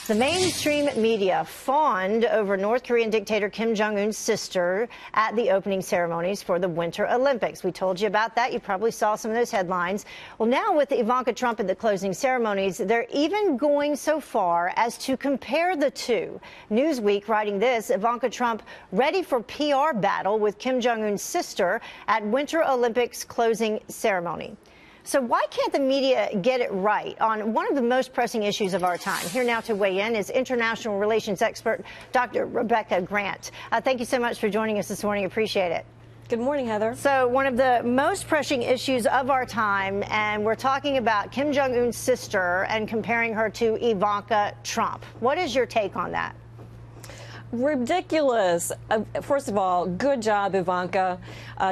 The mainstream media fawned over North Korean dictator Kim Jong Un's sister at the opening ceremonies for the Winter Olympics. We told you about that. You probably saw some of those headlines. Well, now with Ivanka Trump at the closing ceremonies, they're even going so far as to compare the two. Newsweek writing this: Ivanka Trump ready for PR battle with Kim Jong Un's sister at Winter Olympics closing ceremony. So why can't the media get it right on one of the most pressing issues of our time? Here now to weigh in is international relations expert Dr. Rebecca Grant. Thank you so much for joining us this morning. Appreciate it. Good morning, Heather. So one of the most pressing issues of our time, and we're talking about Kim Jong Un's sister and comparing her to Ivanka Trump. What is your take on that? Ridiculous. First of all, good job, Ivanka.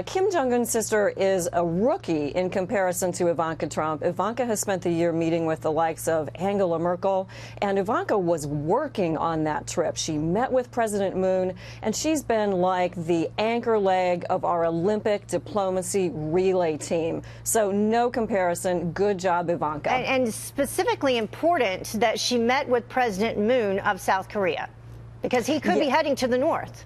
Kim Jong Un's sister is a rookie in comparison to Ivanka Trump. Ivanka has spent the year meeting with the likes of Angela Merkel, and Ivanka was working on that trip. She met with President Moon, and she's been like the anchor leg of our Olympic diplomacy relay team. So no comparison. Good job, Ivanka. And specifically important that she met with President Moon of South Korea, because he could be heading to the north.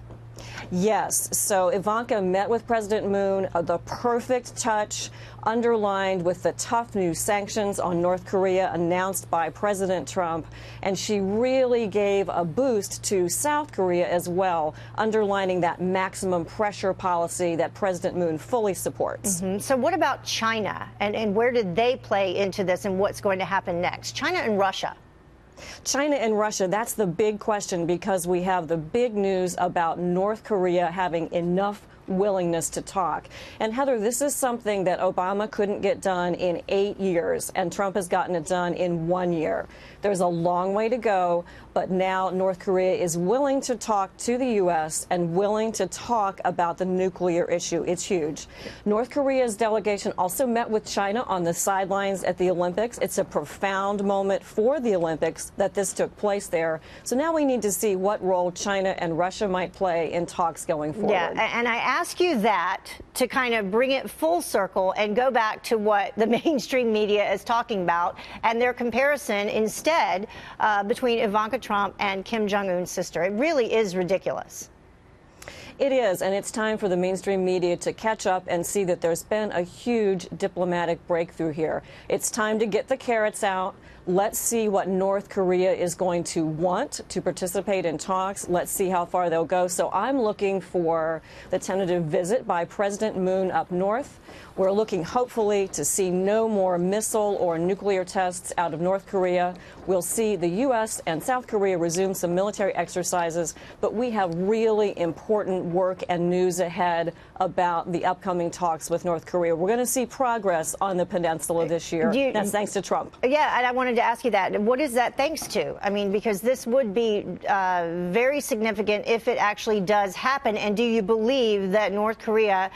Yes. So Ivanka met with President Moon, the perfect touch, underlined with the tough new sanctions on North Korea announced by President Trump. And she really gave a boost to South Korea as well, underlining that maximum pressure policy that President Moon fully supports. So what about China? And where did they play into this, and what's going to happen next? China and Russia. China and Russia, that's the big question, because we have the big news about North Korea having enough willingness to talk. And Heather, this is something that Obama couldn't get done in 8 years, and Trump has gotten it done in 1 year. There's a long way to go, but now North Korea is willing to talk to the U.S. and willing to talk about the nuclear issue. It's huge. North Korea's delegation also met with China on the sidelines at the Olympics. It's a profound moment for the Olympics that this took place there. So now we need to see what role China and Russia might play in talks going forward. Yeah, and I ask you that to kind of bring it full circle and go back to what the mainstream media is talking about and their comparison instead between Ivanka Trump and Kim Jong Un's sister. It really is ridiculous. It is, and it's time for the mainstream media to catch up and see that there's been a huge diplomatic breakthrough here. It's time to get the carrots out. Let's see what North Korea is going to want to participate in talks. Let's see how far they'll go. So I'm looking for the tentative visit by President Moon up north. We're looking, hopefully, to see no more missile or nuclear tests out of North Korea. We'll see the U.S. and South Korea resume some military exercises, but we have really important work and news ahead about the upcoming talks with North Korea. We're going to see progress on the peninsula this year. That's thanks to Trump. Yeah, and I wanted to ask you that. What is that thanks to? I mean, because this would be very significant if it actually does happen. And do you believe that North Korea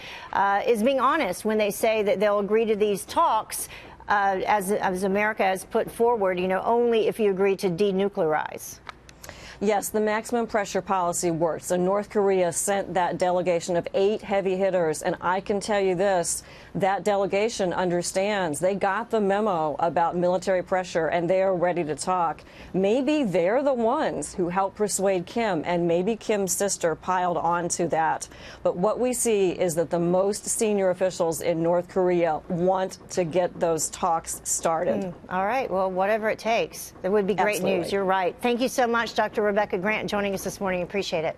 is being honest when they say that they'll agree to these talks, as America has put forward, you know, only if you agree to denuclearize? Yes, the maximum pressure policy works. So North Korea sent that delegation of 8 heavy hitters, and I can tell you this, that delegation understands. They got the memo about military pressure, and they are ready to talk. Maybe they're the ones who helped persuade Kim, and maybe Kim's sister piled onto that. But what we see is that the most senior officials in North Korea want to get those talks started. All right. Well, whatever it takes. It would be great news. You're right. Thank you so much, Dr. Rebecca Grant, joining us this morning. Appreciate it.